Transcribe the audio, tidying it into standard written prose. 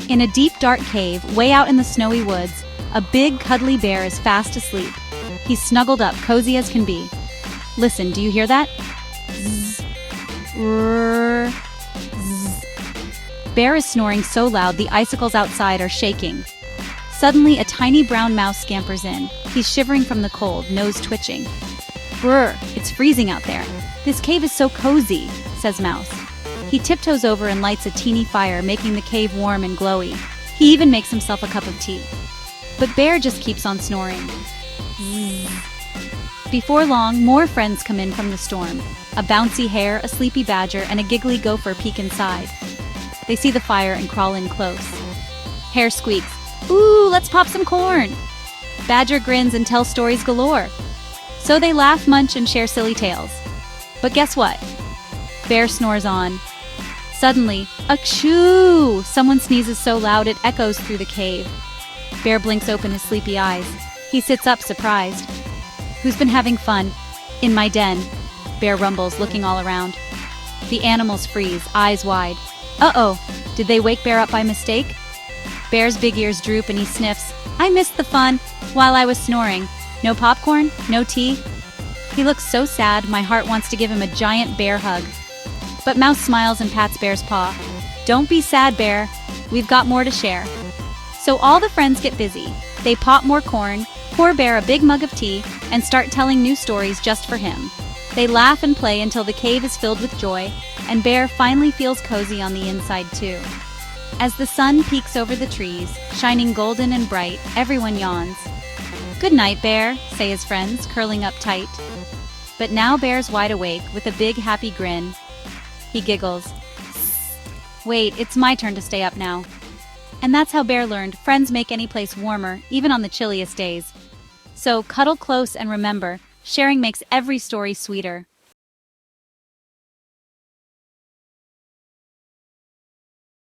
In a deep, dark cave, way out in the snowy woods, a big, cuddly bear is fast asleep. He's snuggled up, cozy as can be. Listen, do you hear that? Zzz. Rrrr. Zzz. Bear is snoring so loud the icicles outside are shaking. Suddenly, a tiny brown mouse scampers in. He's shivering from the cold, nose twitching. Brr, it's freezing out there. This cave is so cozy, says Mouse. He tiptoes over and lights a teeny fire, making the cave warm and glowy. He even makes himself a cup of tea. But Bear just keeps on snoring. Zzz. Before long, more friends come in from the storm. A bouncy hare, a sleepy badger, and a giggly gopher peek inside. They see the fire and crawl in close. Hare squeaks, "Ooh, let's pop some corn!" Badger grins and tells stories galore. So they laugh, munch, and share silly tales. But guess what? Bear snores on. Suddenly, achoo! Someone sneezes so loud it echoes through the cave. Bear blinks open his sleepy eyes. He sits up, surprised. "Who's been having fun?" "In my den," Bear rumbles, looking all around. The animals freeze, eyes wide. Uh-oh, did they wake Bear up by mistake? Bear's big ears droop and he sniffs. "I missed the fun while I was snoring. No popcorn? No tea?" He looks so sad, my heart wants to give him a giant bear hug. But Mouse smiles and pats Bear's paw. "Don't be sad, Bear. We've got more to share." So all the friends get busy. They pop more corn, pour Bear a big mug of tea, and start telling new stories just for him. They laugh and play until the cave is filled with joy, and Bear finally feels cozy on the inside too. As the sun peeks over the trees, shining golden and bright, everyone yawns. "Good night, Bear," say his friends, curling up tight. But now Bear's wide awake with a big happy grin. He giggles. "Wait, it's my turn to stay up now." And that's how Bear learned friends make any place warmer, even on the chilliest days. So cuddle close and remember, sharing makes every story sweeter.